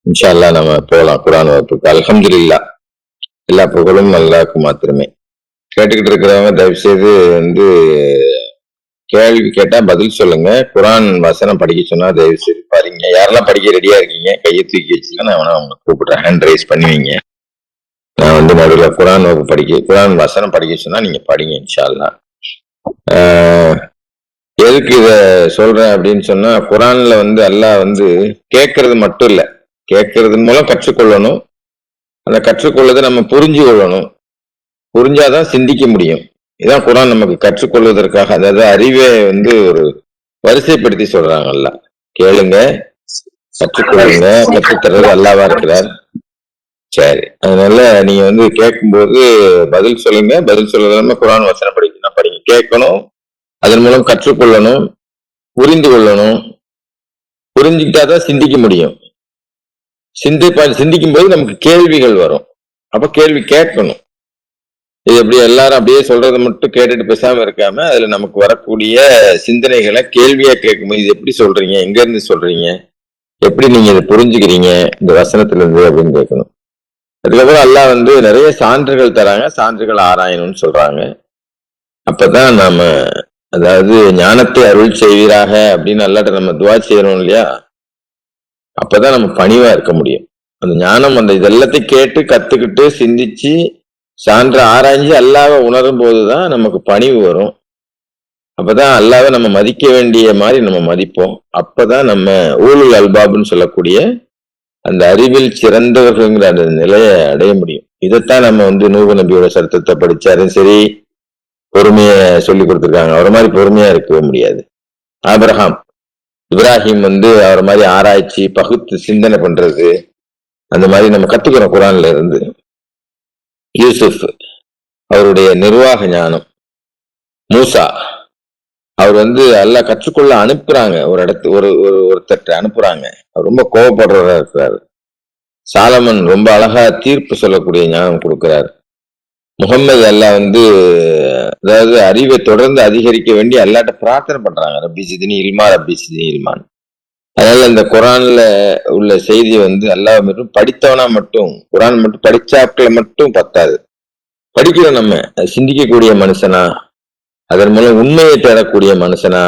இன்ஷா அல்லாஹ் நம்ம போலாம் குர்ஆன் வகுப்புக்கு. அல்ஹம்துலில்லாஹ். எல்லா புகழும் அல்லாஹ்வுக்கு மாத்திரமே. கேட்டுக்கிட்டு இருக்கிறவங்க தயவு செய்து கேள்வி கேட்டா பதில் சொல்லுங்க. குர்ஆன் வசனம் படிக்க சொன்னா தயவு செய்து பாருங்க. யாரெல்லாம் படிக்க ரெடியா இருக்கீங்க கையை தூக்கி வச்சுங்க. நான் வேணா உங்களை கூப்பிடுறேன். ஹேண்ட் ரைஸ் பண்ணுவீங்க. நான் நடுவில் குர்ஆன் வகுப்பு குர்ஆன் வசனம் படிக்க சொன்னா நீங்க படிங்க இன்ஷா அல்லாஹ். எதுக்கு இத சொல்றேன் அப்படின்னு சொன்னா, குர்ஆன்ல அல்லாஹ் கேட்கறது மட்டும் இல்ல, கேட்கறது மூலம் கற்றுக்கொள்ளணும். அந்த கற்றுக்கொள்ளதை நம்ம புரிஞ்சு கொள்ளணும். புரிஞ்சாதான் சிந்திக்க முடியும். இதான் குர்ஆன் நமக்கு கற்றுக்கொள்வதற்காக, அதாவது அறிவை ஒரு வரிசைப்படுத்தி சொல்றாங்கல்ல. கேளுங்க, கற்றுக்கொள்ளுங்க, கற்றுத்தர்றது அல்லாஹ்வா இருக்கிறார். சரி, அதனால நீங்க கேட்கும்போது பதில் சொல்லுங்க. பதில் சொல்லுறதுமே குர்ஆன் வசனம் படிக்கணும், படிங்க. கேட்கணும், அதன் மூலம் கற்றுக்கொள்ளணும், புரிந்து கொள்ளணும். புரிஞ்சுக்கிட்டாதான் சிந்திக்க முடியும். சிந்திக்கும் போது நமக்கு கேள்விகள் வரும். அப்ப கேள்வி கேட்கணும். இது எப்படி எல்லாரும் அப்படியே சொல்றதை மட்டும் கேட்டுட்டு பேசாம இருக்காம, அதுல நமக்கு வரக்கூடிய சிந்தனைகளை கேள்வியா கேட்கும்போது, இது எப்படி சொல்றீங்க, எங்க இருந்து சொல்றீங்க, எப்படி நீங்க இதை புரிஞ்சுக்கிறீங்க இந்த வசனத்துல இருந்து அப்படின்னு கேட்கணும். அதுக்கப்புறம் அல்லாஹ் நிறைய சான்றுகள் தராங்க. சான்றுகள் ஆராயணும்னு சொல்றாங்க. அப்பதான் நாம, அதாவது ஞானத்தை அருள் செய்வீராக அப்படின்னு அல்லாஹ்ட்ட நம்ம துஆ செய்யறோம் இல்லையா, அப்பதான் நம்ம பணிவா இருக்க முடியும். அந்த ஞானம் இதெல்லாத்தையும் கேட்டு கத்துக்கிட்டு சிந்திச்சு சான்று ஆராய்ஞ்சு அல்லாஹ்வை உணரும் போதுதான் நமக்கு பணிவு வரும். அப்பதான் அல்லாஹ்வை நம்ம மதிக்க வேண்டிய மாதிரி நம்ம மதிப்போம். அப்பதான் நம்ம ஊலுல் அல்பாப்னு சொல்லக்கூடிய அந்த அறிவில் சிறந்தவர்கள்ங்கிற அந்த நிலையை அடைய முடியும். இதைத்தான் நம்ம நூஹ் நபியோட சரித்திரத்தை படிச்சாலும் சரி, பொறுமைய சொல்லி கொடுத்துருக்காங்க. அவரை மாதிரி பொறுமையா இருக்கவே முடியாது. இப்ராஹிம் அவரை மாதிரி ஆராய்ச்சி பகுத்து சிந்தனை பண்றது, அந்த மாதிரி நம்ம கத்துக்கிறோம் குர்ஆன்ல இருந்து. யூசுப் அவருடைய நிர்வாக ஞானம். மூசா அவர் எல்லாம் கற்றுக்கொள்ள அனுப்புறாங்க. ஒருத்தர் அனுப்புறாங்க, அவர் ரொம்ப கோபப்படுறதா இருக்கிறாரு. சாலமன் ரொம்ப அழகா தீர்ப்பு சொல்லக்கூடிய ஞானம் கொடுக்கிறார். முகம்மது அல்லாஹ் அதாவது அறிவை தொடர்ந்து அதிகரிக்க வேண்டி அல்லாஹ்ட்ட பிரார்த்தனை பண்றாங்க, ரப்பி ஜித்னி இல்மா, ரப்பி ஜித்னி இல்மான். அதனால இந்த குர்ஆன்ல உள்ள செய்தி அல்லாஹ் மட்டும் படித்தவனா மட்டும், குர்ஆன் மட்டும் படிச்சாக்களை மட்டும் பத்தாது. படிக்கிறோம் நம்ம, சிந்திக்கக்கூடிய மனுஷனா, அதன் மூலம் உண்மையை தேடக்கூடிய மனுஷனா,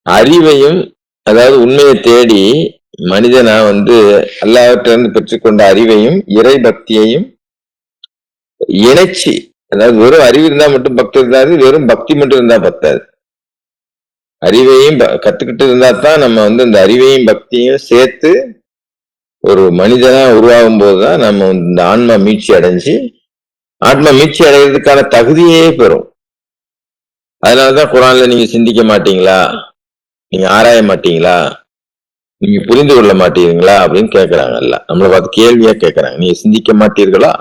அறிவையும் அதாவது உண்மையை தேடி மனிதனா அல்லாஹ்விட்டிருந்து பெற்றுக்கொண்ட அறிவையும் இறை பக்தியையும் இணைச்சி, அதாவது வெறும் அறிவு இருந்தா மட்டும் பக்தி இருந்தாது, வெறும் பக்தி மட்டும் இருந்தா பத்தாது. அறிவையும் கத்துக்கிட்டு இருந்தா தான் நம்ம இந்த அறிவையும் பக்தியையும் சேர்த்து ஒரு மனிதனா உருவாகும் போதுதான் நம்ம இந்த ஆன்மா மீட்சி அடைஞ்சு, ஆன்மா மீட்சி அடைகிறதுக்கான தகுதியே பெறும். அதனாலதான் குர்ஆன்ல நீங்க சிந்திக்க மாட்டீங்களா, நீங்க ஆராய மாட்டீங்களா, நீங்க புரிந்து கொள்ள மாட்டீங்களா அப்படின்னு கேட்கறாங்கல்ல. நம்மளை பார்த்து கேள்வியா கேட்கறாங்க. நீங்க சிந்திக்க மாட்டீர்களா,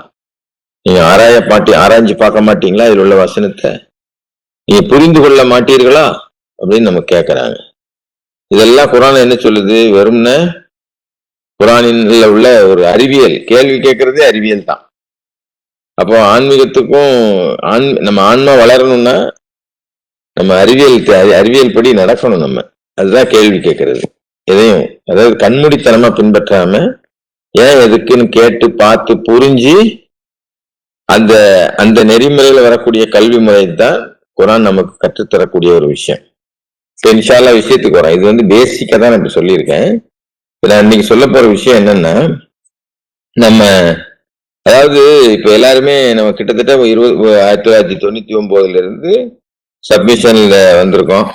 நீங்க ஆராய்ஞ்சு பார்க்க மாட்டீங்களா, இதுல உள்ள வசனத்தை நீங்க புரிந்து கொள்ள மாட்டீர்களா அப்படின்னு நம்ம கேட்கறாங்க. இதெல்லாம் குர்ஆன் என்ன சொல்லுது, வெறும்ன குர்ஆனில் உள்ள ஒரு அறிவியல். கேள்வி கேட்கறதே அறிவியல் தான். அப்போ ஆன்மீகத்துக்கும் நம்ம ஆன்மா வளரணும்னா நம்ம அறிவியல் படி நடக்கணும். நம்ம அதுதான் கேள்வி கேட்கறது. எதையும் அதாவது கண்மூடித்தனமா பின்பற்றாம ஏன் எதுக்குன்னு கேட்டு பார்த்து புரிஞ்சு அந்த அந்த நெறிமுறையில வரக்கூடிய கல்வி முறை தான் குர்ஆன் நமக்கு கற்றுத்தரக்கூடிய ஒரு விஷயம். இன்ஷா அல்லாஹ் விஷயத்துக்கு வரோம். இது பேசிக்கா தான் நான் இப்ப சொல்லியிருக்கேன். நான் இன்னைக்கு சொல்ல போற விஷயம் என்னன்னா, நம்ம அதாவது இப்ப எல்லாருமே நம்ம கிட்டத்தட்ட 1999 இருந்து சப்மிஷன்ல வந்திருக்கோம்.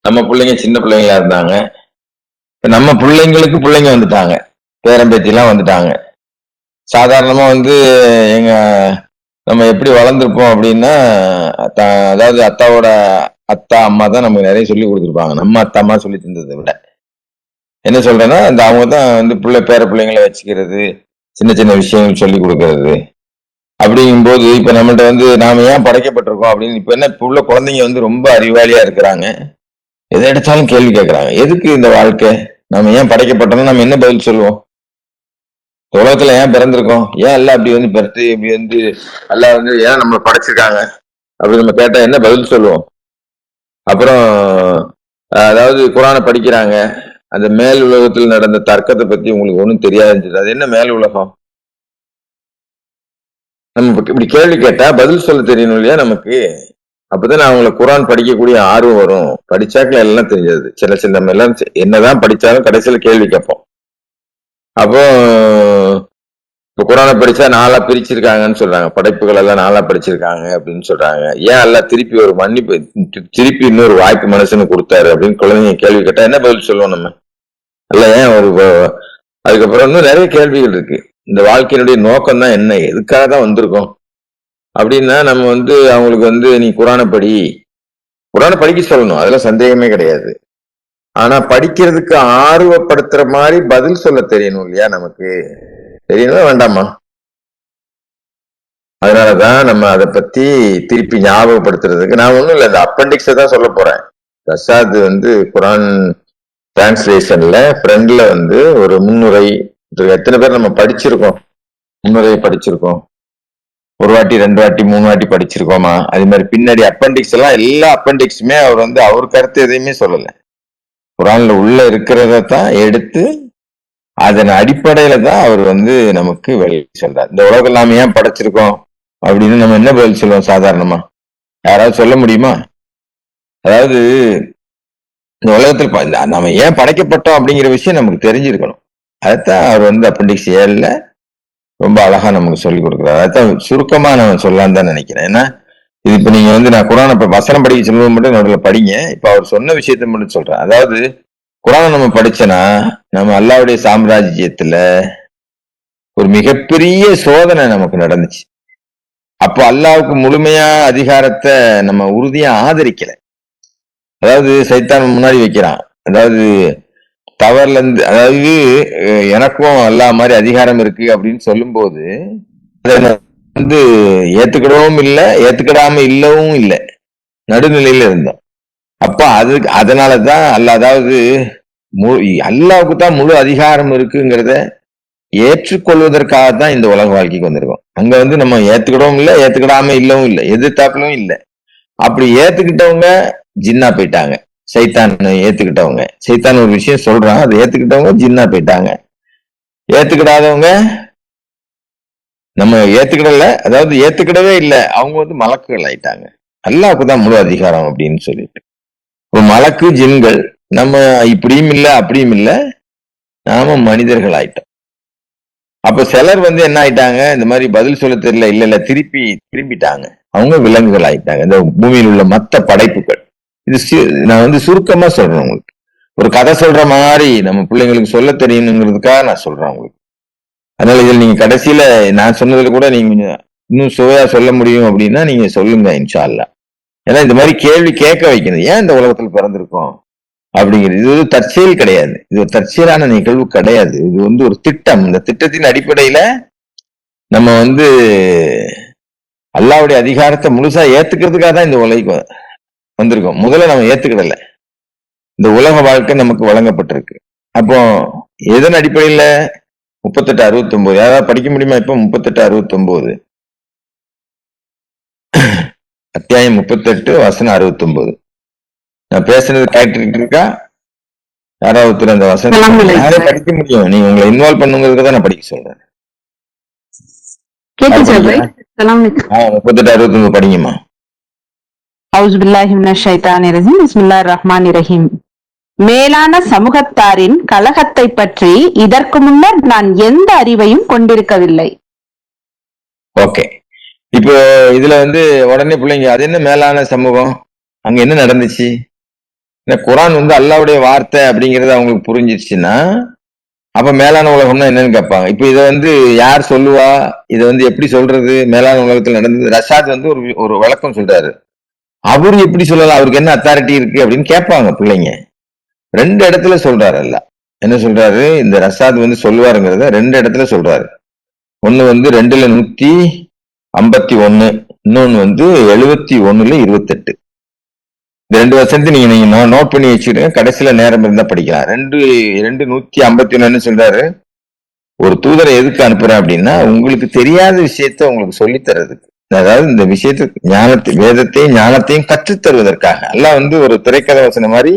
நம்ம பிள்ளைங்க சின்ன பிள்ளைங்களா இருந்தாங்க, நம்ம பிள்ளைங்களுக்கு பிள்ளைங்க வந்துட்டாங்க, பேரம்பேத்தி எல்லாம் வந்துட்டாங்க. சாதாரணமா எங்க நம்ம எப்படி வளர்ந்துருப்போம் அப்படின்னா, அதாவது அத்தாவோட அத்தா அம்மா தான் நமக்கு நிறைய சொல்லி கொடுத்துருப்பாங்க. நம்ம அத்தா அம்மா சொல்லி தந்ததை விட என்ன சொல்றேன்னா, அவங்க தான் பேர பிள்ளைங்களை வச்சுக்கிறது, சின்ன சின்ன விஷயங்கள் சொல்லி கொடுக்கறது. அப்படிங்கும்போது இப்ப நம்மள்ட்ட நாம ஏன் படைக்கப்பட்டிருக்கோம் அப்படின்னு இப்ப என்ன, இப்ப உள்ள குழந்தைங்க ரொம்ப அறிவாளியா இருக்கிறாங்க. எதை எடுத்தாலும் கேள்வி கேட்கறாங்க. எதுக்கு இந்த வாழ்க்கை, நம்ம ஏன் படைக்கப்பட்டோம்னா நம்ம என்ன பதில் சொல்லுவோம்? உலகத்துல ஏன் பிறந்திருக்கோம், ஏன் எல்லாம் அப்படி பிறத்து இப்படி எல்லாம் ஏன் நம்மளை படைச்சிருக்காங்க அப்படி நம்ம கேட்டா என்ன பதில் சொல்லுவோம்? அப்புறம் அதாவது குர்ஆனை படிக்கிறாங்க, அந்த மேல் உலகத்தில் நடந்த தர்க்கத்தை பத்தி உங்களுக்கு ஒண்ணும் தெரியாதுன்னு. அது என்ன மேல் உலகம்? நம்ம இப்படி கேள்வி கேட்டா பதில் சொல்ல தெரியணும் இல்லையா நமக்கு? அப்பதான் அவங்களை குரான் படிக்கக்கூடிய ஆர்வம் வரும். படிச்சாக்கள் எல்லாம் தெரிஞ்சது. சில சில நம்ம எல்லாம் என்னதான் படிச்சாலும் கடைசியில கேள்வி கேட்போம். அப்போ இப்ப குரானை படிச்சா 4 பிரிச்சிருக்காங்கன்னு சொல்றாங்க. படைப்புகள் எல்லாம் 4 படிச்சிருக்காங்க அப்படின்னு சொல்றாங்க. ஏன் எல்லாம் திருப்பி ஒரு மன்னிப்பு, திருப்பி இன்னொரு வாய்ப்பு மனுஷனுக்கு கொடுத்தாரு அப்படின்னு குழந்தைங்க கேள்வி கேட்டா என்ன பதில் சொல்லுவோம் நம்ம? அல்ல ஏன் ஒரு அதுக்கப்புறம் இன்னும் நிறைய கேள்விகள் இருக்கு. இந்த வாழ்க்கையினுடைய நோக்கம் தான் என்ன, எதுக்காக தான் வந்திருக்கோம் அப்படின்னா நம்ம அவங்களுக்கு நீ குரானை படிக்க சொல்லணும், அதுல சந்தேகமே கிடையாது. ஆனா படிக்கிறதுக்கு ஆர்வப்படுத்துற மாதிரி பதில் சொல்ல தெரியணும் இல்லையா நமக்கு? தெரியணுமா வேண்டாமா? அதனாலதான் நம்ம அதை பத்தி திருப்பி ஞாபகப்படுத்துறதுக்கு நான் ஒண்ணும் இல்லை, இந்த அப்பெண்டிக்ஸை தான் சொல்ல போறேன். பிரசாத் குரான் டிரான்ஸ்லேஷன்ல ஃப்ரெண்ட்ல ஒரு முன்னுரை, எத்தனை பேர் நம்ம படிச்சிருக்கோம், முன்னுரையை படிச்சிருக்கோம், 1 வாட்டி 2 வாட்டி 3 வாட்டி படிச்சிருக்கோமா? அது மாதிரி பின்னாடி அப்பெண்டிக்ஸ் எல்லாம் எல்லா அப்பெண்டிக்ஸுமே அவர் அவர் கருத்து எதையுமே சொல்லல. குரான்ல உள்ள இருக்கிறத தான் எடுத்து அதன் அடிப்படையில தான் அவர் நமக்கு வெளியே சொல்றார். இந்த உலகம் நாம ஏன் படைச்சிருக்கோம் அப்படின்னு நம்ம என்ன பதில் சொல்லுவோம் சாதாரணமா? யாராவது சொல்ல முடியுமா? அதாவது இந்த உலகத்தில் நம்ம ஏன் படைக்கப்பட்டோம் அப்படிங்கிற விஷயம் நமக்கு தெரிஞ்சிருக்கணும். அதைத்தான் அவர் அப்பெண்டிக்ஸ் 7ல ரொம்ப அழகா நமக்கு சொல்லி கொடுக்குறாரு. அதான் சுருக்கமா நான் சொல்லலான்னு தான் நினைக்கிறேன். ஏன்னா இது இப்ப நீங்க நான் குரானை இப்ப வசனம் படிக்க சொல்லுவது மட்டும் நடுவில் படிங்க. இப்ப அவர் சொன்ன விஷயத்த மட்டும் சொல்றேன். அதாவது குரானை நம்ம படிச்சோன்னா நம்ம அல்லாஹ்வுடைய சாம்ராஜ்யத்துல ஒரு மிகப்பெரிய சோதனை நமக்கு நடந்துச்சு. அப்போ அல்லாஹ்வுக்கு முழுமையா அதிகாரத்தை நம்ம உறுதியா ஆதரிக்கல. அதாவது சைத்தான் முன்னாடி வைக்கிறான், அதாவது தவறுல இருந்து, அதாவது எனக்கும் அல்லாஹ் மாதிரி அதிகாரம் இருக்கு அப்படின்னு சொல்லும் போது அதை ஏத்துக்கிடவும் இல்லை, ஏத்துக்கிடாம இல்லவும் இல்லை, நடுநிலையில இருந்தோம். அப்ப அதனாலதான் அதாவது அல்லாஹ்வுக்கு தான் முழு அதிகாரம் இருக்குங்கிறத ஏற்றுக்கொள்வதற்காகத்தான் இந்த உலக வாழ்க்கைக்கு வந்திருக்கோம். அங்க நம்ம ஏத்துக்கிடவும் இல்லை, ஏத்துக்கிடாம இல்லவும் இல்லை, எதிர்த்தாப்புலும் இல்லை. அப்படி ஏத்துக்கிட்டவங்க ஜின்னா போயிட்டாங்க. சைத்தான் ஏத்துக்கிட்டவங்க, சைத்தான் ஒரு விஷயம் சொல்றான், அதை ஏத்துக்கிட்டவங்க ஜின்னா போயிட்டாங்க. ஏத்துக்கிடாதவங்க, நம்ம ஏத்துக்கிடல, அதாவது ஏத்துக்கிடவே இல்லை, அவங்க மலக்குகள் ஆயிட்டாங்க. அல்லாஹ்வுக்கு தான் முழு அதிகாரம் அப்படின்னு சொல்லிட்டு மலக்கு ஜின்கள் நம்ம இப்படியும் இல்லை அப்படியும் இல்லை, நாம மனிதர்கள் ஆயிட்டோம். அப்ப சிலர் என்ன ஆயிட்டாங்க, இந்த மாதிரி பதில் சொல்ல தெரியல, இல்ல திரும்பிட்டாங்க, அவங்க விலங்குகள் ஆயிட்டாங்க. இந்த பூமியில் உள்ள மற்ற படைப்புகள். இது நான் சுருக்கமா சொல்றேன் உங்களுக்கு, ஒரு கதை சொல்ற மாதிரி நம்ம பிள்ளைங்களுக்கு சொல்ல தெரியணுங்கிறதுக்காக நான் சொல்றேன் உங்களுக்கு. அதனால இதில் நீங்க கடைசியில நான் சொன்னதுல கூட நீங்க இன்னும் சுவையா சொல்ல முடியும் அப்படின்னா நீங்க சொல்லுங்க இன்ஷா அல்லாஹ். ஏன்னா இந்த மாதிரி கேள்வி கேட்க வைக்கணும், ஏன் இந்த உலகத்தில் பிறந்திருக்கோம் அப்படிங்கிறது. இது ஒரு தற்செயல் கிடையாது, இது ஒரு தற்செயலான நிகழ்வு கிடையாது. இது ஒரு திட்டம். இந்த திட்டத்தின் அடிப்படையில நம்ம அல்லாஹ்வுடைய அதிகாரத்தை முழுசா ஏத்துக்கிறதுக்காக தான் இந்த உலகம் வந்திருக்கோம். முதல்ல நம்ம ஏத்துக்கிடல, இந்த உலக வாழ்க்கை நமக்கு வழங்கப்பட்டிருக்கு. அப்போ எதன் அடிப்படையில 38-69 யாராவது படிக்க முடியுமா? இப்ப 38-69 அத்தியாயம் 38 வசனம் 69. நான் பேசுறது கேட்டுக்கிட்டு இருக்கா? யாராவது அந்த வசனம் யாரே படிக்க முடியும்? நீங்க உங்களை இன்வால்வ் பண்ணுங்கிறதுக்கு தான் நான் படிக்க சொல்றேன். 38-69 படிங்கம்மா. மேலான சமூகத்தாரின் கலகத்தை பற்றி இதற்கு முன்னர் நான் எந்த அறிவையும் கொண்டிருக்கவில்லை. ஓகே, இப்போ இதுல உடனே பிள்ளைங்க அது என்ன மேலான சமூகம், அங்க என்ன நடந்துச்சு? குரான் அல்லாஹ்வுடைய வார்த்தை அப்படிங்கறது அவங்களுக்கு புரிஞ்சிருச்சுன்னா அப்ப மேலான உலகம்னா என்னன்னு கேட்பாங்க. இப்ப இதை யார் சொல்லுவா? இதை எப்படி சொல்றது? மேலான உலகத்துல நடந்தது. ரஷாத் ஒரு விளக்கம் சொல்றாரு. அவரு எப்படி சொல்லலாம், அவருக்கு என்ன அத்தாரிட்டி இருக்கு அப்படின்னு கேட்பாங்க பிள்ளைங்க. 2 இடத்துல சொல்றாரு அல்ல. என்ன சொல்றாரு? இந்த ரஷாத் சொல்லுவாருங்கிறத 2 இடத்துல சொல்றாரு. ஒண்ணு 2ல 151, இன்னொன்னு 71ல 28. இந்த 2 வருஷத்தை நீங்க நோட் பண்ணி வச்சுக்கிடுங்க, கடைசியில நேரம் இருந்தா படிக்கலாம். 151 சொல்றாரு, ஒரு தூதரை எதுக்கு அனுப்புறேன் அப்படின்னா உங்களுக்கு தெரியாத விஷயத்த உங்களுக்கு சொல்லி தர்றதுக்கு, அதாவது இந்த விஷயத்துக்கு வேதத்தையும் ஞானத்தையும் கற்றுத் தருவதற்காக. எல்லாம் ஒரு திரைக்கதை வசனம் மாதிரி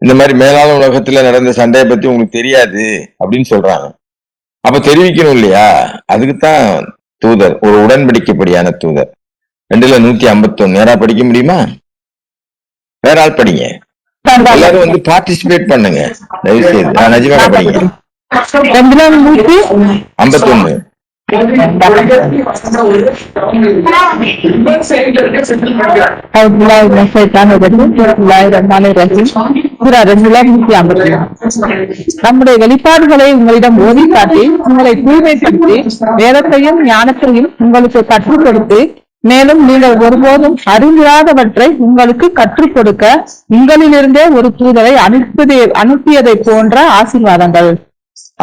இந்த மாதிரி மேலான உலகத்துல நடந்த சண்டையை பத்தி உங்களுக்கு தெரியாது அப்படின்னு சொல்றாங்க. அப்ப தெரிவிக்கணும் இல்லையா? அதுக்குத்தான் தூதர், ஒரு உடன்படிக்கைப்படியான தூதர். 2:151 நேரா படிக்க முடியுமா? வேற ஆள் படிங்க. எல்லாரும் வந்து பார்ட்டிசிபேட் பண்ணுங்க தயவு செய்து. நஜிமா படிங்க. 2:151. நம்முடைய வெளிப்பாடுகளை உங்களிடம் ஓதி காட்டி உங்களை தூய்மைப்படுத்தி வேதத்தையும் ஞானத்தையும் உங்களுக்கு கற்றுக் கொடுத்து மேலும் நீங்கள் ஒருபோதும் அறிந்திராதவற்றை உங்களுக்கு கற்றுக் கொடுக்க உங்களிலிருந்தே ஒரு தூதரை அனுப்பியதை போன்ற ஆசீர்வாதங்கள்.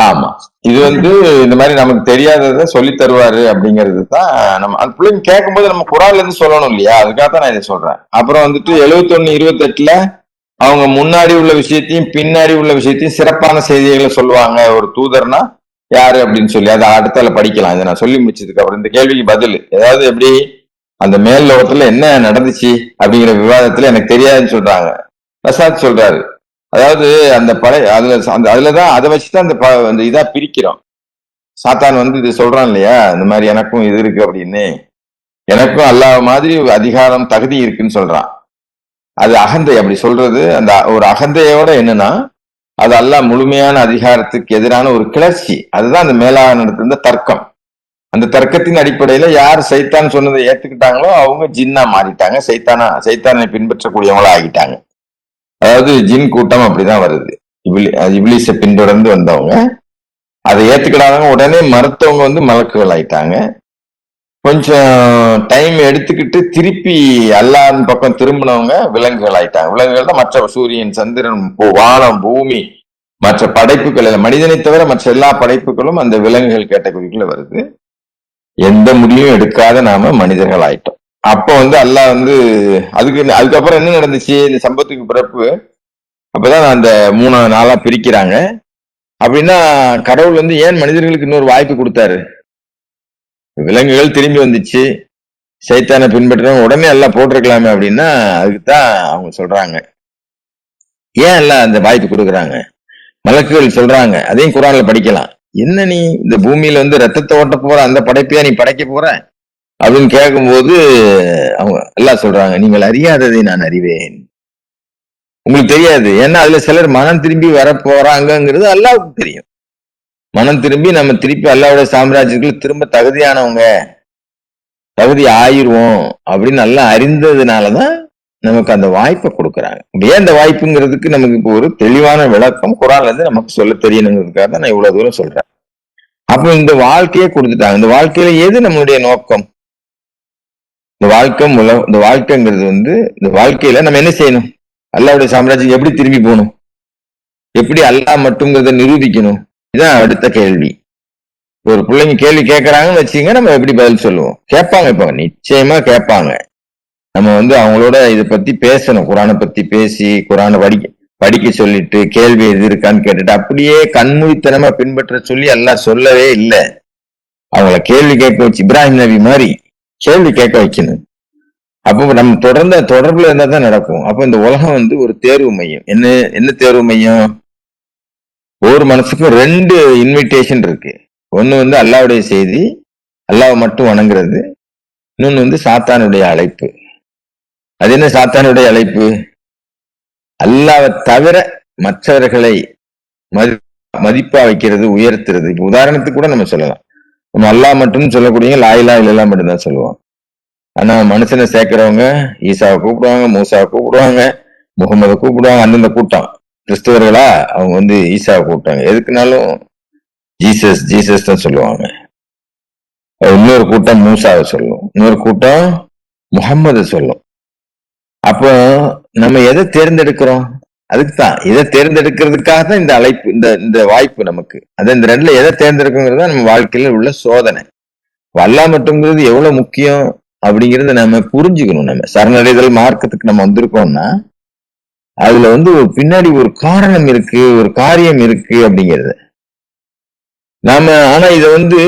ஆமா, இது வந்து இந்த மாதிரி நமக்கு தெரியாததை சொல்லி தருவாரு அப்படிங்கிறது தான். நம்ம அந்த பிள்ளைங்க கேட்கும் போது நம்ம குரான்ல இருந்து சொல்லணும் இல்லையா? அதுக்காகத்தான் நான் இதை சொல்றேன். அப்புறம் வந்துட்டு 71:28 அவங்க முன்னாடி உள்ள விஷயத்தையும் பின்னாடி உள்ள விஷயத்தையும் சிறப்பான செய்திகளை சொல்லுவாங்க. ஒரு தூதர்னா யாரு அப்படின்னு சொல்லி அதை அடுத்தால படிக்கலாம். இதை நான் சொல்லி முடிச்சதுக்கு அப்புறம் இந்த கேள்விக்கு பதில் ஏதாவது எப்படி அந்த மேல் லோகத்துல என்ன நடந்துச்சு அப்படிங்கிற விவாதத்துல எனக்கு தெரியாதுன்னு சொல்றாங்க. பிரசாத் சொல்றாரு, அதாவது அந்த அதுலதான் அதை வச்சுதான் அந்த இதா பிரிக்கிறோம். சாத்தான் வந்து இது சொல்றான் இல்லையா, இந்த மாதிரி எனக்கும் இது இருக்கு அப்படின்னு, எனக்கும் அல்லாஹ் மாதிரி அதிகாரம் தகுதி இருக்குன்னு சொல்றான். அது அகந்தை அப்படி சொல்றது. அந்த ஒரு அகந்தையோட என்னன்னா, அது அல்லாஹ் முழுமையான அதிகாரத்துக்கு எதிரான ஒரு கிளர்ச்சி. அதுதான் அந்த மேலாக நடந்த தர்க்கம். அந்த தர்க்கத்தின் அடிப்படையில யார் சைத்தான் சொன்னதை ஏத்துக்கிட்டாங்களோ அவங்க ஜின்னா மாறிட்டாங்க, சைத்தானை பின்பற்றக்கூடியவங்களா ஆகிட்டாங்க. அதாவது ஜின் கூட்டம் அப்படிதான் வருது. இப்லீஸை பின்தொடர்ந்து வந்தவங்க, அதை ஏத்துக்கிடாதவங்க உடனே மறுத்தவங்க வந்து மலக்குகள் ஆயிட்டாங்க. கொஞ்சம் டைம் எடுத்துக்கிட்டு திருப்பி அல்லாஹ்வின் பக்கம் திரும்பினவங்க விலங்குகள் ஆயிட்டாங்க. விலங்குகள் தான் மற்ற சூரியன், சந்திரன், வானம், பூமி, மற்ற படைப்புகள், மனிதனை தவிர மற்ற எல்லா படைப்புகளும் அந்த விலங்குகள் கேட்டகரிக்குள்ள வருது. எந்த முடிவும் எடுக்காத நாம மனிதர்கள் ஆயிட்டோம். அப்ப வந்து அல்லாஹ் வந்து அதுக்கப்புறம் என்ன நடந்துச்சு இந்த சம்பவத்துக்கு பிறப்பு? அப்பதான் அந்த 3 நாளா பிரிக்கிறாங்க. அப்படின்னா கடவுள் வந்து ஏன் மனிதர்களுக்கு இன்னொரு வாய்ப்பு கொடுத்தாரு? விலங்குகள் திரும்பி வந்துச்சு, சைத்தானை பின்பற்றவங்க உடனே எல்லாம் போட்டிருக்கலாமே அப்படின்னா அதுக்குதான் அவங்க சொல்றாங்க. ஏன் எல்லாம் அந்த வாய்ப்பு கொடுக்குறாங்க? மலக்குகள் சொல்றாங்க, அதையும் குரான்ல படிக்கலாம். என்ன நீ இந்த பூமியில வந்து ரத்தத்தை ஓட்ட போற அந்த படைப்பையா நீ படைக்க போற அப்படின்னு கேட்கும்போது அவங்க எல்லாம் சொல்றாங்க, நீங்கள் அறியாததை நான் அறிவேன். உங்களுக்கு தெரியாது, ஏன்னா அதுல சிலர் மனம் திரும்பி வரப்போறாங்கிறது அல்லாஹ்வுக்கு தெரியும். மனம் திரும்பி நம்ம திருப்பி அல்லாஹ்வுடைய சாம்ராஜ்யத்துக்குள்ள திரும்ப தகுதியானவங்க, தகுதி ஆயிருவோம் அப்படின்னு நல்லா அறிந்ததுனாலதான் நமக்கு அந்த வாய்ப்பை கொடுக்குறாங்க. ஏன் இந்த வாய்ப்புங்கிறதுக்கு நமக்கு இப்போ ஒரு தெளிவான விளக்கம் குரான்ல இருந்து நமக்கு சொல்ல தெரியணுங்கிறதுக்காக தான் நான் இவ்வளவு தூரம் சொல்றேன். அப்போ இந்த வாழ்க்கையே கொடுத்துட்டாங்க. இந்த வாழ்க்கையில எது நம்மளுடைய நோக்கம்? இந்த வாழ்க்கைங்கிறது வந்து இந்த வாழ்க்கையில நம்ம என்ன செய்யணும்? அல்லாஹ்வுடைய சாம்ராஜ்யம் எப்படி திரும்பி போகணும்? எப்படி அல்லாஹ் மட்டும்ங்கிறத நிரூபிக்கணும்? இதுதான் அடுத்த கேள்வி. ஒரு பிள்ளைங்க கேள்வி கேட்கறாங்கன்னு வச்சுங்க, நம்ம எப்படி பதில் சொல்லுவோம்? கேட்பாங்க, இப்ப நிச்சயமா கேட்பாங்க. நம்ம வந்து அவங்களோட இதை பத்தி பேசணும். குரானை பத்தி பேசி குரானை படிக்க சொல்லிட்டு கேள்வி எது இருக்கான்னு கேட்டுட்டு அப்படியே கண்மூடித்தனமா பின்பற்ற சொல்லி எல்லாம் சொல்லவே இல்லை. அவங்கள கேள்வி கேட்க வச்சு இப்ராஹிம் நபி மாதிரி கேள்வி கேட்க வைக்கணும். அப்போ நம்ம தொடர்புல இருந்தா தான் நடக்கும். அப்போ இந்த உலகம் வந்து ஒரு தேர்வு மையம். என்ன தேர்வு மையம்? ஒவ்வொரு மனசுக்கும் 2 இன்விடேஷன் இருக்கு. ஒண்ணு வந்து அல்லாஹ்வுடைய செய்தி, அல்லாஹ்வை மட்டும் வணங்குறது. இன்னொன்னு வந்து சாத்தானுடைய அழைப்பு. அது என்ன சாத்தானுடைய அழைப்பு? அல்லாஹ்வை தவிர மற்றவர்களை மதிப்பா வைக்கிறது, உயர்த்துறது. இப்ப உதாரணத்துக்கு கூட நம்ம சொல்லலாம், நம்ம அல்லாஹ் மட்டும் சொல்லக்கூடிய லா இலாஹ இல்லல்லாஹ் மட்டும் தான் சொல்லுவோம். ஆனா மனுஷனை சேர்க்கிறவங்க ஈசாவை கூப்பிடுவாங்க, மூசாவை கூப்பிடுவாங்க, முகமதை கூப்பிடுவாங்க. அந்தந்த கூட்டம் கிறிஸ்தவர்களா அவங்க வந்து ஈசாவை கூப்பிட்டாங்க, எதுக்குனாலும் ஜீசஸ் ஜீசஸ் தான் சொல்லுவாங்க. இன்னொரு கூட்டம் மூசாவை சொல்லும், இன்னொரு கூட்டம் முகம்மது சொல்லும். அப்போ நம்ம எதை தேர்ந்தெடுக்கிறோம்? அதுக்குதான் இதை தேர்ந்தெடுக்கிறதுக்காக தான் இந்த அழைப்பு, இந்த வாய்ப்பு நமக்கு. அது இந்த 2ல எதை தேர்ந்தெடுக்குங்கிறது தான் நம்ம வாழ்க்கையில உள்ள சோதனை. அல்லாஹ் மட்டும்ங்கிறது எவ்வளவு முக்கியம் அப்படிங்கறத நம்ம புரிஞ்சுக்கணும். நம்ம சரணடைதல் மார்க்கத்துக்கு நம்ம வந்திருக்கோம்னா அதுல வந்து ஒரு பின்னாடி ஒரு காரணம் இருக்கு, ஒரு காரியம் இருக்கு அப்படிங்கிறது ஆனா இதை வந்து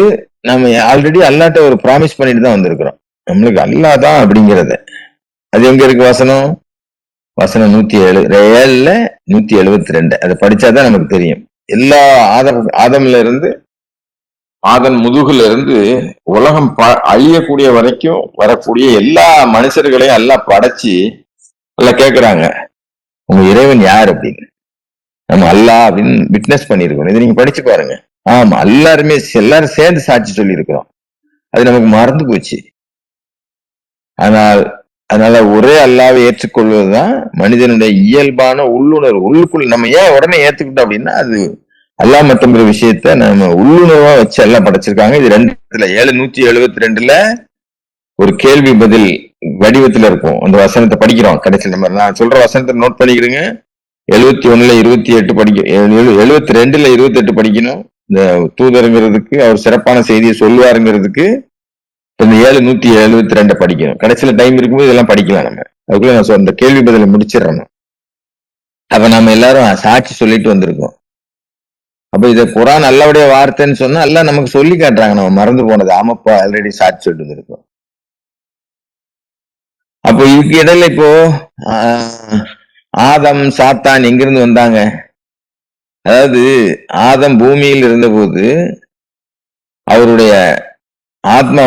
நம்ம ஆல்ரெடி அல்லாஹ்ட்ட ஒரு ப்ராமிஸ் பண்ணிட்டு தான் வந்திருக்கிறோம். நம்மளுக்கு அல்லாஹ் தான் அப்படிங்கிறத. அது எங்க இருக்கு வசனம்? வசனம் 107ல 172 அதை படிச்சாதான் நமக்கு தெரியும். எல்லா ஆதம்ல இருந்து ஆதன் முதுகுல இருந்து உலகம் அழியக்கூடிய வரைக்கும் வரக்கூடிய எல்லா மனுஷர்களையும் எல்லாம் படைச்சு எல்லாம் கேக்குறாங்க, உங்க இறைவன் யார் அப்படின்னு. நம்ம அல்லாஹ் அப்படின்னு விட்னஸ் பண்ணிருக்கோம். இதை நீங்க படிச்சு பாருங்க. ஆமா, எல்லாரும் சேர்ந்து சாட்சி சொல்லி இருக்கிறோம். அது நமக்கு மறந்து போச்சு. அதனால ஒரே அல்லாவை ஏற்றுக்கொள்வதுதான் மனிதனுடைய இயல்பான உள்ளுணர்வு. உள்ளுக்குள் நம்ம ஏன் உடனே ஏத்துக்கிட்டோம் அப்படின்னா, அது அல்லாஹ் மட்டுங்கிற விஷயத்த நம்ம உள்ளுணர்வா வச்சு எல்லாம் படைச்சிருக்காங்க. இது 172ல ஒரு கேள்வி பதில் வடிவத்துல இருக்கும். அந்த வசனத்தை படிக்கிறோம் கடைசியில். நம்ம நான் சொல்ற வசனத்தை நோட் பண்ணிக்கிறேங்க. 71ல 28 படிக்கணும், 72ல 28 படிக்கணும். இந்த தூதருங்கிறதுக்கு அவர் சிறப்பான செய்தியை சொல்லுவாருங்கிறதுக்கு இந்த 172 படிக்கணும். கடைசியில டைம் இருக்கும்போது இதெல்லாம் படிக்கலாம். நம்ம அதுக்குள்ள நான் இந்த கேள்வி பதில முடிச்சிடறோம். அப்ப நம்ம எல்லாரும் சாட்சி சொல்லிட்டு வந்திருக்கோம். அப்ப இத குரான் அல்லாவுடைய வார்த்தைன்னு சொன்னா எல்லாம் நமக்கு சொல்லி காட்டுறாங்க. நம்ம மறந்து போனது. ஆமாப்பா, ஆல்ரெடி சாட்சி சொல்லிட்டு வந்திருக்கோம். அப்போ இதுக்கு இடையில இப்போ ஆதம் சாத்தான் எங்கிருந்து வந்தாங்க? அதாவது ஆதம் பூமியில் இருந்தபோது அவருடைய ஆத்மா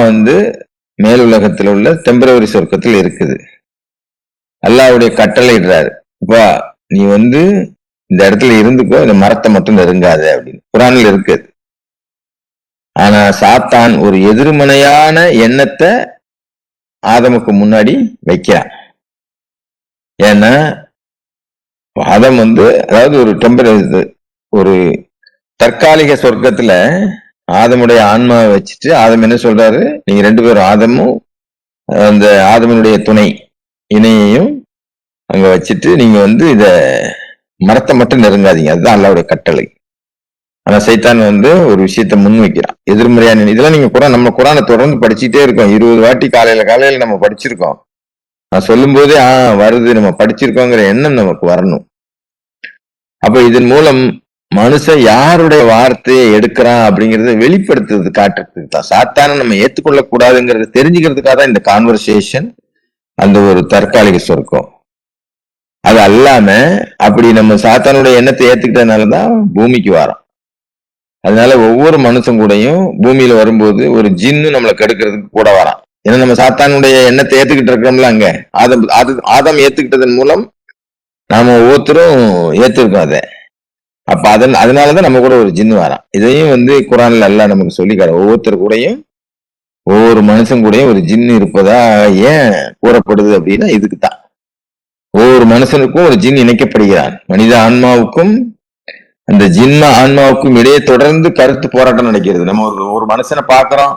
மேலுலகத்தில் உள்ள டெம்பரவரி சொர்க்கத்தில் இருக்குது. அல்லாஹ்வுடைய கட்டளை இடுறாரு, இப்பா நீ இந்த இடத்துல இருந்துக்கோ, இந்த மரத்தை மட்டும் நெருங்காத அப்படின்னு குரான்ல இருக்குது. ஆனா சாத்தான் ஒரு எதிர்மனையான எண்ணத்தை ஆதமுக்கு முன்னாடி வைக்கிறான். ஏன்னா ஆதம் அதாவது ஒரு தற்காலிக சொர்க்கத்துல ஆதமுடைய ஆன்மாவை வச்சுட்டு ஆதம் என்ன சொல்றாரு, நீங்க 2 பேரும் ஆதமும் அந்த ஆதமனுடைய துணை இணையையும் அங்க வச்சுட்டு நீங்க இத மரத்தை மட்டும் நெருங்காதீங்க, அதுதான் அல்லாஹ்வுடைய கட்டளை. ஆனா சைத்தான் ஒரு விஷயத்த முன் வைக்கிறான், எதிர்மறையான. இதெல்லாம் நீங்க நம்ம குரானை தொடர்ந்து படிச்சுட்டே இருக்கோம். 20 வாட்டி காலையில நம்ம படிச்சிருக்கோம். நான் சொல்லும் போதே வருது, நம்ம படிச்சிருக்கோங்கிற எண்ணம் நமக்கு வரணும். அப்ப இதன் மூலம் மனுஷன் யாருடைய வார்த்தையை எடுக்கிறான் அப்படிங்கறத வெளிப்படுத்துறது, காட்டுறதுக்கு தான். சாத்தான நம்ம ஏத்துக்கொள்ள கூடாதுங்கிறத தெரிஞ்சுக்கிறதுக்காக தான் இந்த கான்வர்சேஷன். அந்த ஒரு தற்காலிக சொர்க்கம் அது அல்லாம அப்படி நம்ம சாத்தானுடைய எண்ணத்தை ஏத்துக்கிட்டதுனாலதான் பூமிக்கு வரோம். அதனால ஒவ்வொரு மனுஷன் கூடயும் பூமியில வரும்போது ஒரு ஜின்னு நம்மளை கெடுக்கிறதுக்கு கூட வரான். ஏன்னா நம்ம சாத்தானுடைய எண்ணத்தை ஏத்துக்கிட்டு இருக்கிறோம்ல, அங்க ஆதம் ஏத்துக்கிட்டதன் மூலம் நாம ஒவ்வொருத்தரும் ஏத்துருக்கோம் அதை. அப்ப அதனாலதான் நம்ம கூட ஒரு ஜின்னு வரான். இதையும் குரான்ல எல்லாம் நமக்கு சொல்லிக்காரு. ஒவ்வொருத்தர் கூடயும் ஒவ்வொரு மனுஷன் கூடயும் ஒரு ஜின்னு இருப்பதா ஏன் கூறப்படுது அப்படின்னா இதுக்குத்தான். ஒவ்வொரு மனுஷனுக்கும் ஒரு ஜின் இணைக்கப்படுகிறான். மனித ஆன்மாவுக்கும் அந்த ஜின்ம ஆன்மாவுக்கும் இடையே தொடர்ந்து கருத்து போராட்டம் நடக்கிறது. நம்ம ஒரு மனுஷனை பாக்குறோம்,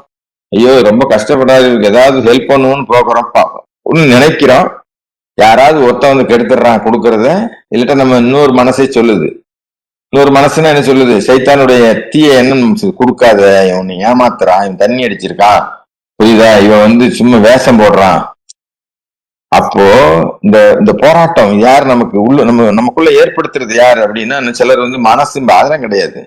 ஐயோ ரொம்ப கஷ்டப்படாது, ஏதாவது ஹெல்ப் பண்ணுவோம்னு போகிறோம், நினைக்கிறோம். யாராவது ஒருத்தன் கெடுத்துடுறான் கொடுக்கறத, இல்லட்டா நம்ம இன்னொரு மனசை சொல்லுது. இன்னொரு மனசுனா என்ன சொல்லுது, சைத்தானுடைய தீய எண்ணம் கொடுக்காத, இவன் ஏமாத்துறான், இவன் தண்ணி அடிச்சிருக்கான், புரியுதா, இவன் சும்மா வேஷம் போடுறான். அப்போ இந்த போராட்டம் யார் நமக்கு நமக்குள்ள ஏற்படுத்துறது யாரு அப்படின்னா, சிலர் மனசு அதெல்லாம் கிடையாது.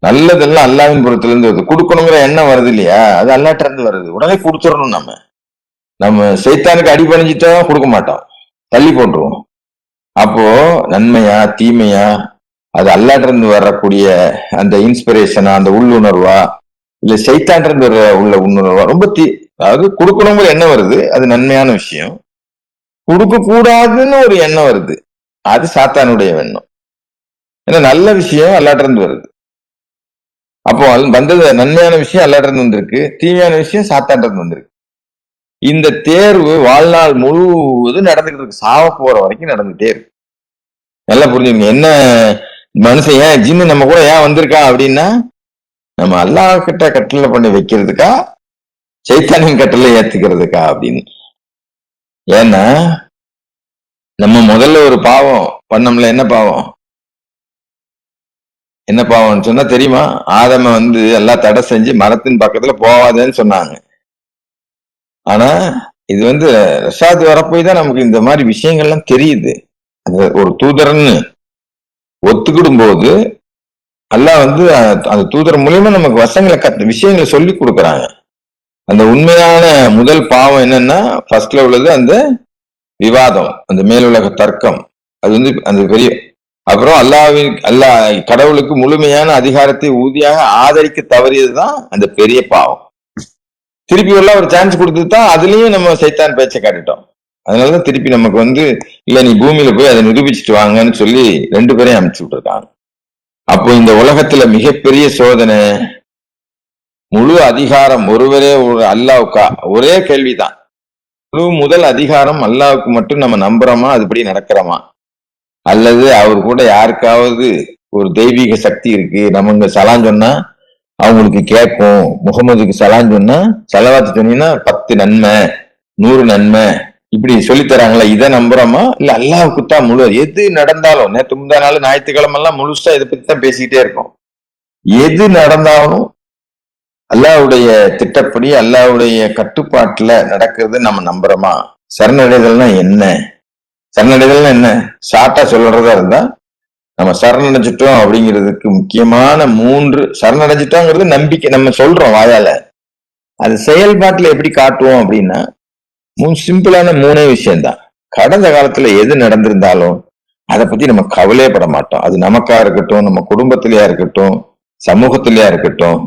நல்லதெல்லாம் அல்லாவின் புறத்துல இருந்து வருது. கொடுக்கணுங்கிற எண்ணம் வருது இல்லையா, அது அல்லாட்ட இருந்து வருது. உடனே கொடுத்துடணும். நம்ம சைத்தானுக்கு அடிபணிஞ்சிட்டா கொடுக்க மாட்டோம், தள்ளி போட்டுருவோம். அப்போ நன்மையா தீமையா அது அல்லாட்ட இருந்து வரக்கூடிய அந்த இன்ஸ்பிரேஷனா, அந்த உள்ளுணர்வா, இல்ல சைத்தான்ல இருந்து உள்ள உணர்வா, ரொம்ப அதாவது கொடுக்கணுங்கிற எண்ணம் வருது, அது நன்மையான விஷயம். கொடுக்க கூடாதுன்னு ஒரு எண்ணம் வருது, அது சாத்தானுடைய எண்ணம். ஏன்னா நல்ல விஷயம் அல்லாட்ட இருந்து வருது. அப்போ வந்தது நன்மையான விஷயம் அல்லாட்ட இருந்து வந்திருக்கு, தீமையான விஷயம் சாத்தான்ல இருந்து வந்திருக்கு. இந்த தேர்வு வாழ்நாள் முழுவதும் நடந்துகிட்டு இருக்கு, சாவ போற வரைக்கும் நடந்துகிட்டே இருக்கு. நல்லா புரிஞ்சுக்கங்க. என்ன மனுஷன் ஏன் ஜின்னு நம்ம கூட ஏன் வந்திருக்கான் அப்படின்னா, நம்ம அல்லாஹ் கிட்ட கட்டளை பண்ணி வைக்கிறதுக்கா, சைத்தானின் கட்டளை ஏத்துக்கிறதுக்கா அப்படின்னு. ஏன்னா நம்ம முதல்ல ஒரு பாவம் பண்ணோம்ல. என்ன பாவம்னு சொன்னா தெரியுமா? ஆதம எல்லாம் தடை செஞ்சு மரத்தின் பக்கத்துல போவாதேன்னு சொன்னாங்க. ஆனா இது ரஷாத் வரப்போய் தான் நமக்கு இந்த மாதிரி விஷயங்கள்லாம் தெரியுது. ஒரு தூதரன்னு ஒத்துக்கிடும் போது அல்லாஹ் அந்த தூதர் மூலியமா நமக்கு விஷயங்களை சொல்லி கொடுக்குறாங்க. அந்த உண்மையான முதல் பாவம் என்னன்னா, ஃபர்ஸ்ட்ல உள்ளது அந்த விவாதம், அந்த மேலுலக தர்க்கம், அது வந்து அந்த பெரிய. அப்புறம் அல்லாஹ் கடவுளுக்கு முழுமையான அதிகாரத்தை உறுதியாக ஆதரிக்க தவறியதுதான் அந்த பெரிய பாவம். திருப்பி எல்லாம் ஒரு சான்ஸ் கொடுத்துதான் அதுலயும் நம்ம சைத்தான் பேச்சை காட்டிட்டோம். அதனாலதான் திருப்பி நமக்கு வந்து இல்ல நீ பூமியில போய் அதை நிரூபிச்சுட்டு வாங்கன்னு சொல்லி 2 பேரையும் அனுப்பிச்சு விட்டுருக்காங்க. அப்போ இந்த உலகத்துல மிகப்பெரிய சோதனை, முழு அதிகாரம் ஒருவரே அல்லாவுக்கா, ஒரே கேள்விதான், முதல் அதிகாரம் அல்லாவுக்கு மட்டும் நம்ம நம்புறோமா, அதுபடி நடக்கிறோமா, அல்லது அவர் கூட யாருக்காவது ஒரு தெய்வீக சக்தி இருக்கு, நம்ம இங்க சலான் சொன்னா அவங்களுக்கு கேட்கும், முகமதுக்கு சலான் சொன்னா செலவாத்து சொன்னீங்கன்னா 10 நன்மை 100 நன்மை இப்படி சொல்லித்தராங்களா, இதை நம்புறோமா, இல்ல அல்லாஹ்வுக்குத்தான் முழு, எது நடந்தாலும் நேற்று முந்தா நாள் ஞாயிற்றுக்கிழமை எல்லாம் முழுசா இதை பத்தி தான் பேசிக்கிட்டே இருக்கோம். எது நடந்தாலும் அல்லாஹ்வுடைய திட்டப்படி அல்லாஹ்வுடைய கட்டுப்பாட்டுல நடக்கிறது நம்ம நம்புறோமா? சரணடைதல்னா என்ன? சரணடைதல்னா என்ன? ஷார்ட்டா சொல்றதா இருந்தா நம்ம சரணடைஞ்சிட்டோம் அப்படிங்கிறதுக்கு முக்கியமான 3 சரணடைஞ்சிட்டோங்கிறது நம்பிக்கை, நம்ம சொல்றோம் வாயால, அது செயல்பாட்டுல எப்படி காட்டுவோம் அப்படின்னா சிம்பிளான 3 விஷயம்தான். கடந்த காலத்துல எது நடந்திருந்தாலும் அதை பத்தி நம்ம கவலையப்பட மாட்டோம். அது நமக்கா இருக்கட்டும், நம்ம குடும்பத்திலயா இருக்கட்டும், சமூகத்திலயா இருக்கட்டும்,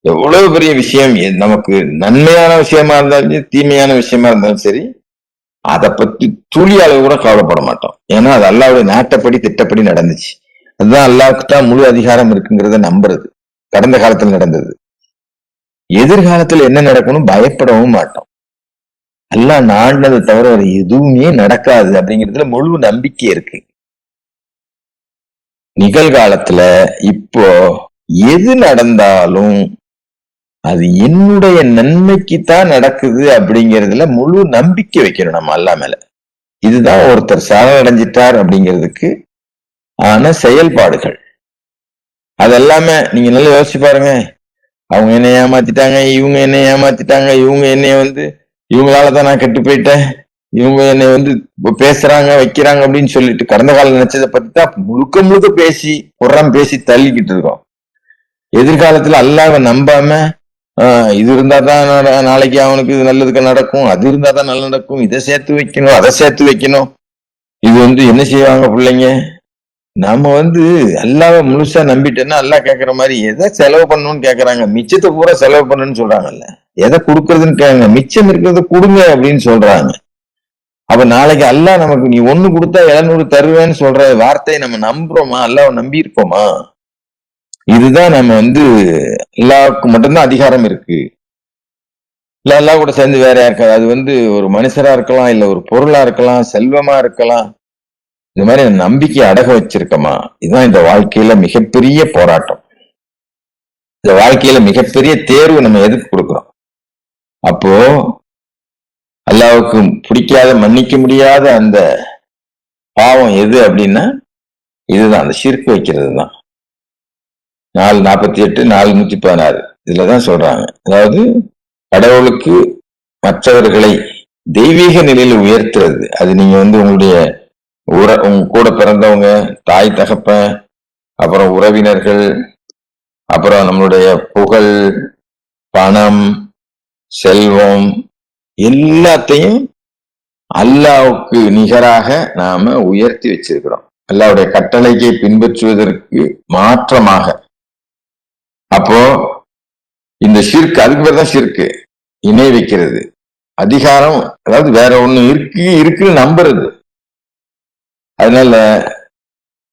எவ்வளவு பெரிய விஷயம் நமக்கு நன்மையான விஷயமா இருந்தாலும் தீமையான விஷயமா இருந்தாலும் சரி, அதை பத்தி துளி அளவு கூட கவலைப்பட மாட்டோம். ஏன்னா அது அல்லாஹ்வுடைய நாட்டப்படி திட்டப்படி நடந்துச்சு. அதுதான் அல்லாஹ்வுக்கு தான் முழு அதிகாரம் இருக்குங்கிறத நம்புறது. கடந்த காலத்துல நடந்தது. எதிர்காலத்துல என்ன நடக்கணும் பயப்படவும் மாட்டோம். அல்லாஹ் நாடினதை தவிர அது எதுவுமே நடக்காது அப்படிங்கிறதுல முழு நம்பிக்கை இருக்கு. நிகழ்காலத்துல இப்போ எது நடந்தாலும் அது என்னுடைய நன்மைக்குத்தான் நடக்குது அப்படிங்கிறதுல முழு நம்பிக்கை வைக்கணும் நம்ம அல்லாஹ் மேல. இதுதான் ஒருத்தர் சரணடைஞ்சிட்டார் அப்படிங்கிறதுக்கு ஆன செயல்பாடுகள். அதெல்லாமே நீங்க நல்லா யோசிச்சு பாருங்க. அவங்க என்னை ஏமாத்திட்டாங்க, இவங்க என்னை ஏமாத்திட்டாங்க, இவங்க என்னைய வந்து இவங்களாலதான் நான் கெட்டு போயிட்டேன், இவங்க என்னை வந்து பேசுறாங்க வைக்கிறாங்க அப்படின்னு சொல்லிட்டு கடந்த காலம் நினைச்சதை பத்தி தான் முழுக்க முழுக்க பேசி குர்ஆன் பேசி தள்ளிக்கிட்டு இருக்கோம். எதிர்காலத்துல அல்லாஹ்வை நம்பாம இது இருந்தா தான் நாளைக்கு அவனுக்கு இது நல்லதுக்கு நடக்கும், அது இருந்தா தான் நல்லா நடக்கும், இதை சேர்த்து வைக்கணும் அதை சேர்த்து வைக்கணும், இது வந்து என்ன செய்வாங்க பிள்ளைங்க. நாம வந்து அல்லாஹ்வை முழுசா நம்பிட்டேன்னா அல்லாஹ் கேட்கற மாதிரி எதை செலவு பண்ணணும்னு கேட்கறாங்க, மிச்சத்தை பூரா செலவு பண்ணணும்னு சொல்றாங்கல்ல, எதை கொடுக்கறதுன்னு கேட்க, மிச்சம் இருக்கிறத கொடுங்க அப்படின்னு சொல்றாங்க. அப்ப நாளைக்கு அல்லாஹ் நமக்கு நீ 1 கொடுத்தா 700 தருவேன்னு சொல்ற வார்த்தையை நம்ம நம்புறோமா? அல்லாஹ்வை நம்பி இருக்கோமா? இதுதான் நம்ம வந்து அல்லாஹ்வுக்கு மட்டும்தான் அதிகாரம் இருக்கு, இல்ல அல்லாஹ் கூட சேர்ந்து வேற யாருக்காது, அது வந்து ஒரு மனுஷரா இருக்கலாம், இல்ல ஒரு பொருளா இருக்கலாம், செல்வமா இருக்கலாம், இந்த மாதிரி நம்பிக்கை அடக வச்சிருக்கோமா? இதுதான் இந்த வாழ்க்கையில மிகப்பெரிய போராட்டம். இந்த வாழ்க்கையில மிகப்பெரிய தேர்வு நம்ம எதுக்கு கொடுக்கிறோம்? அப்போ அல்லாஹ்வுக்கு பிடிக்காத மன்னிக்க முடியாத அந்த பாவம் எது அப்படின்னா இதுதான், அந்த ஷிர்க் வைக்கிறது தான். 4:48 4:116 இதுலதான் சொல்றாங்க. அதாவது கடவுளுக்கு மற்றவர்களை தெய்வீக நிலையில உயர்த்துறது. அது நீங்க வந்து உங்களுடைய உங்க கூட பிறந்தவங்க, தாய் தகப்பன், அப்புறம் உறவினர்கள், அப்புறம் நம்மளுடைய புகழ், பணம், செல்வம் எல்லாத்தையும் அல்லாஹ்வுக்கு நிகராக நாம உயர்த்தி வச்சிருக்கிறோம். அல்லாஹ்வுடைய கட்டளையை பின்பற்றுவதற்கு மாற்றமாக. அப்போ இந்த ஷிர்க், அதுக்கு பேர் தான் ஷிர்க், இணை வைக்கிறது. அதிகாரம் அதாவது வேற ஒண்ணு இருக்குன்னு நம்புறது. அதனால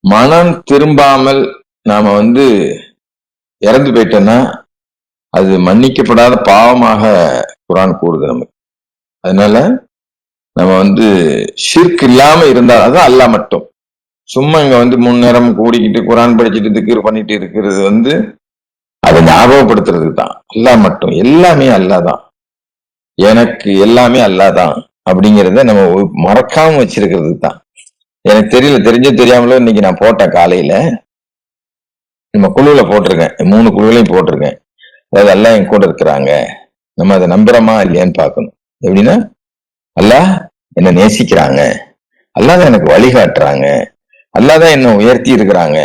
மனம் திரும்பாமல் நாம வந்து இறந்து போயிட்டோம்னா அது மன்னிக்கப்படாத பாவமாக குர்ஆன் கூறுது நமக்கு. அதனால நம்ம வந்து ஷிர்க் இல்லாம இருந்தால், அதான் அல்லாஹ் மட்டும். சும்மா இங்க வந்து 3 நேரம் கூடிக்கிட்டு குர்ஆன் படிச்சுட்டு திக்ர் பண்ணிட்டு இருக்கிறது வந்து அதை ஞாபகப்படுத்துறதுக்கு தான். அல்லாஹ் மட்டும், எல்லாமே அல்லாஹ் தான், எனக்கு எல்லாமே அல்லாஹ் தான் அப்படிங்கிறத நம்ம மறக்காம வச்சிருக்கிறதுக்கு தான். எனக்கு தெரியல, தெரிஞ்சோ தெரியாமலோ இன்னைக்கு நான் போட்டேன் காலையில, நம்ம குழுவுல போட்டிருக்கேன், 3 குழுவிலையும் போட்டிருக்கேன். அதாவது அல்லாஹ் என் கூட இருக்கிறாங்க, நம்ம அதை நம்புறோமா இல்லையான்னு பார்க்கணும். எப்படின்னா அல்லாஹ் என்ன நேசிக்கிறாங்க, அல்லாஹ் தான் எனக்கு வழிகாட்டுறாங்க, அல்லாஹ் தான் என்ன உயர்த்தி இருக்கிறாங்க,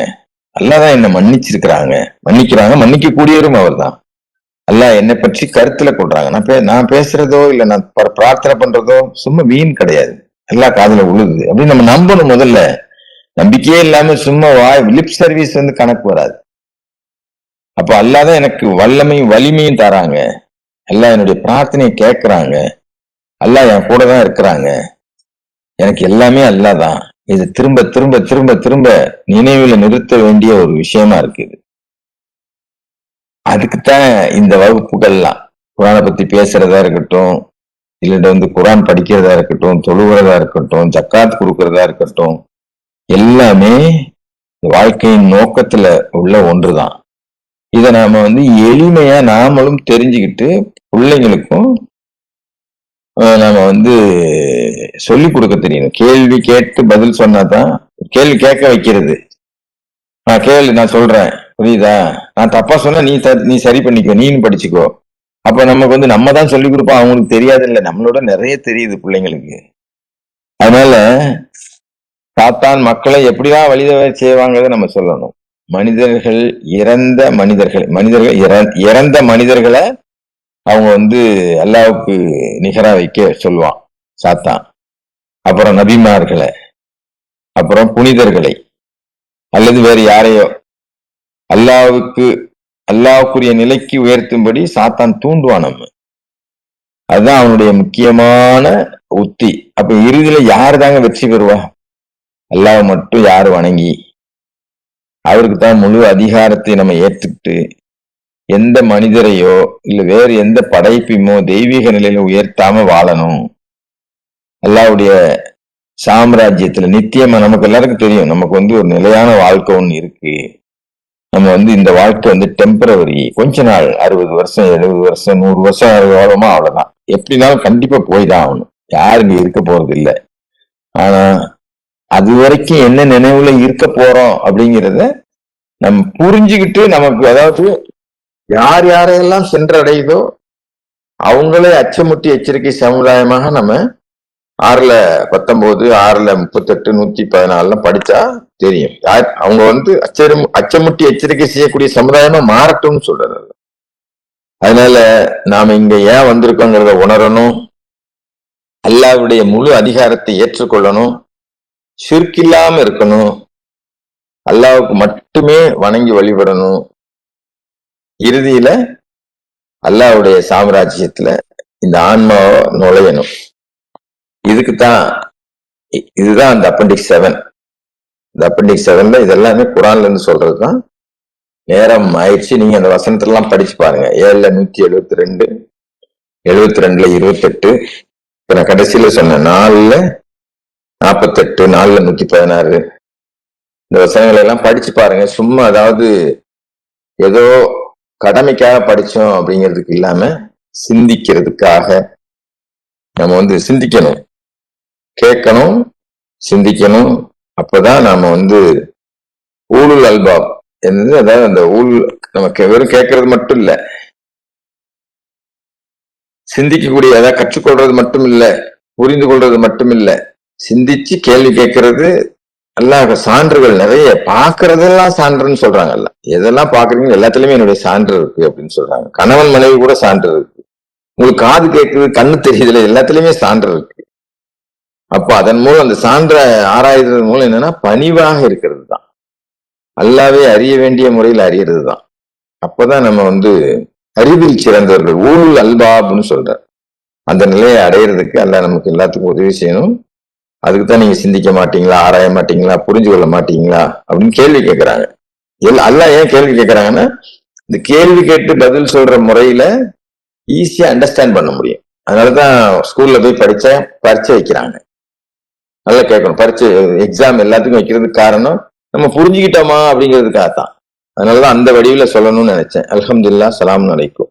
அல்லாஹ் தான் என்ன மன்னிச்சிருக்கிறாங்க, மன்னிக்க கூடியவரும் அவர் தான். அல்லாஹ் என்னை பற்றி கருத்துல கொள்றாங்க. நான் பேசுறதோ இல்ல நான் பிரார்த்தனை பண்றதோ சும்மா வீண் கிடையாது. எல்லா காதுல விழுது அப்படின்னு நம்ம நம்பணும். முதல்ல நம்பிக்கையே இல்லாம சும்மா லிப் சர்வீஸ் வந்து கணக்கு வராது. அப்ப அல்லாதான் எனக்கு வல்லமையும் வலிமையும் தராங்க, எல்லாம் என்னுடைய பிரார்த்தனையை கேட்கிறாங்க, அல்லா என் கூட தான் இருக்கிறாங்க, எனக்கு எல்லாமே அல்லாதான். இது திரும்ப திரும்ப திரும்ப திரும்ப நினைவுல நிறுத்த வேண்டிய ஒரு விஷயமா இருக்குது. அதுக்குத்தான் இந்த வகுப்புகள்லாம் குரானை பத்தி பேசுறதா இருக்கட்டும், இல்ல வந்து குரான் படிக்கிறதா இருக்கட்டும், தொழுகிறதா இருக்கட்டும், ஜக்காத் கொடுக்கறதா இருக்கட்டும், எல்லாமே வாழ்க்கையின் நோக்கத்துல உள்ள ஒன்றுதான். இத நாம வந்து எளிமையா நாமளும் தெரிஞ்சுக்கிட்டு பிள்ளைங்களுக்கும் நாம வந்து சொல்லி கொடுக்க தெரியணும். கேள்வி கேட்டு பதில் சொன்னாதான், கேள்வி கேட்க வைக்கிறது. நான் கேள்வி நான் சொல்றேன் புரியுதா, நான் தப்பா சொன்னா நீ சரி பண்ணிக்கோ, நீனு படிச்சுக்கோ. அப்ப நமக்கு வந்து நம்ம தான் சொல்லி கொடுப்போம், அவங்களுக்கு தெரியாது இல்ல, நம்மளோட நிறைய தெரியுது பிள்ளைங்களுக்கு. அதனால சாத்தான் மக்களை எப்படிதான் வழிதவ செய்வாங்கிறத நம்ம சொல்லணும். மனிதர்கள் இறந்த மனிதர்களை அவங்க வந்து அல்லாவுக்கு நிகரா வைக்க சொல்லுவான் சாத்தான். அப்புறம் நபிமார்களை, அப்புறம் புனிதர்களை, அல்லது வேறு யாரையோ அல்லாவுக்குரிய நிலைக்கு உயர்த்தும்படி சாத்தான் தூண்டுவான் நம்ம. அதுதான் அவனுடைய முக்கியமான உத்தி. அப்ப இறுதியில யாரு தாங்க வெற்றி பெறுவா? அல்லாஹ் மட்டும் யாரு வணங்கி அவருக்கு தான் முழு அதிகாரத்தை நம்ம ஏற்றுக்கிட்டு எந்த மனிதரையோ இல்ல வேறு எந்த படைப்பையுமோ தெய்வீக நிலையில உயர்த்தாம வாழணும். அல்லாஹ்வுடைய சாம்ராஜ்யத்துல நித்தியமா நமக்கு எல்லாருக்கும் தெரியும், நமக்கு வந்து ஒரு நிலையான வாழ்க்கை ஒண்ணு இருக்கு. நம்ம வந்து இந்த வாழ்க்கை வந்து டெம்பரவரி, கொஞ்ச நாள், 60 வருஷம் 70 வருஷம் 100 வருஷம் எவ்வளவுமா அவ்வளவுதான். எப்படினாலும் கண்டிப்பா போய் தான் ஆகணும், யாருங்க இருக்க போறது இல்லை. ஆனா அது வரைக்கும் என்ன நினைவுல இருக்க போறோம் அப்படிங்கிறத நம்ம புரிஞ்சுக்கிட்டு, நமக்கு அதாவது யார் யாரையெல்லாம் சென்றடையுதோ அவங்களே அச்சமுட்டி எச்சரிக்கை சமுதாயமாக நம்ம 6/19, 6/38, 114 படிச்சா தெரியும். அவங்க வந்து அச்சமுட்டி எச்சரிக்கை செய்யக்கூடிய சமுதாயமா மாறட்டும்னு சொல்றது. அதனால நாம இங்க ஏன் வந்திருக்கோங்கிறத உணரணும், அல்லாஹ்வுடைய முழு அதிகாரத்தை ஏற்றுக்கொள்ளணும், ஷிர்க் இருக்கணும், அல்லாஹ்வுக்கு மட்டுமே வணங்கி வழிபடணும். இறுதியில அல்லாஹ்வுடைய சாம்ராஜ்யத்துல இந்த ஆன்மாவை நுழையணும். இதுதான் அந்த Appendix 7. இந்த Appendix 7ல இதெல்லாமே குரான்ல இருந்து சொல்றதுதான். நேரம் ஆயிடுச்சு, நீங்க அந்த வசனத்துல எல்லாம் படிச்சு பாருங்க. 7ல 172, 72ல 28, இப்ப நான் கடைசியில சொன்னேன் 4ல 48, 4ல 116. இந்த வசனங்களை எல்லாம் படிச்சு பாருங்க. சும்மா அதாவது ஏதோ கடமைக்காக படிச்சோம் அப்படிங்கிறதுக்கு இல்லாம சிந்திக்கிறதுக்காக நம்ம வந்து சிந்திக்கணும், கேட்கணும், சிந்திக்கணும். அப்பதான் நாம வந்து ஊலுல் அல்பாப் என்னது, அதாவது அந்த நமக்கு வெறும் கேட்கறது மட்டும் இல்ல, சிந்திக்கக்கூடிய, அதாவது கற்றுக்கொள்றது மட்டும் இல்ல, புரிந்து கொள்றது மட்டும் இல்ல, சிந்திச்சு கேள்வி கேட்கறது. அல்லாஹ் சான்றுகள் நிறைய, பாக்குறதெல்லாம் சான்றுன்னு சொல்றாங்கல்ல, எதெல்லாம் பாக்குறீங்க எல்லாத்துலயுமே என்னுடைய சான்று இருக்கு அப்படின்னு சொல்றாங்க. கணவன் மனைவி கூட சான்று இருக்கு, உங்களுக்கு காது கேட்குது, கண்ணு தெரியுதுல, எல்லாத்துலயுமே சான்று இருக்கு. அப்ப அதன் மூலம் அந்த சான்ற ஆராய்றது மூலம் என்னன்னா பணிவாக இருக்கிறது தான், அல்லாவே அறிய வேண்டிய முறையில் அறியறது தான். அப்பதான் நம்ம வந்து அறிவில் சிறந்தவர்கள், ஊலுல் அல்பாப்னு சொல்ற அந்த நிலையை அடையிறதுக்கு அல்லாஹ் நமக்கு எல்லாத்துக்கும் உதவி செய்யணும். அதுக்குத்தான் நீங்க சிந்திக்க மாட்டீங்களா, ஆராய மாட்டீங்களா, புரிஞ்சு கொள்ள மாட்டீங்களா அப்படின்னு கேள்வி கேட்கிறாங்க. அல்லாஹ் ஏன் கேள்வி கேட்கிறாங்கன்னா, இந்த கேள்வி கேட்டு பதில் சொல்ற முறையில ஈஸியா அண்டர்ஸ்டாண்ட் பண்ண முடியும். அதனாலதான் ஸ்கூல்ல போய் பரீட்சை வைக்கிறாங்க. நல்லா கேட்கணும், பரீட்சை எக்ஸாம் எல்லாத்துக்கும் வைக்கிறதுக்கு காரணம் நம்ம புரிஞ்சுக்கிட்டோமா அப்படிங்கிறதுக்காகத்தான். அதனாலதான் அந்த வடிவில சொல்லணும்னு நினைச்சேன். அல்ஹம்துலில்லாஹ், ஸலாமுன் அலைக்கும்.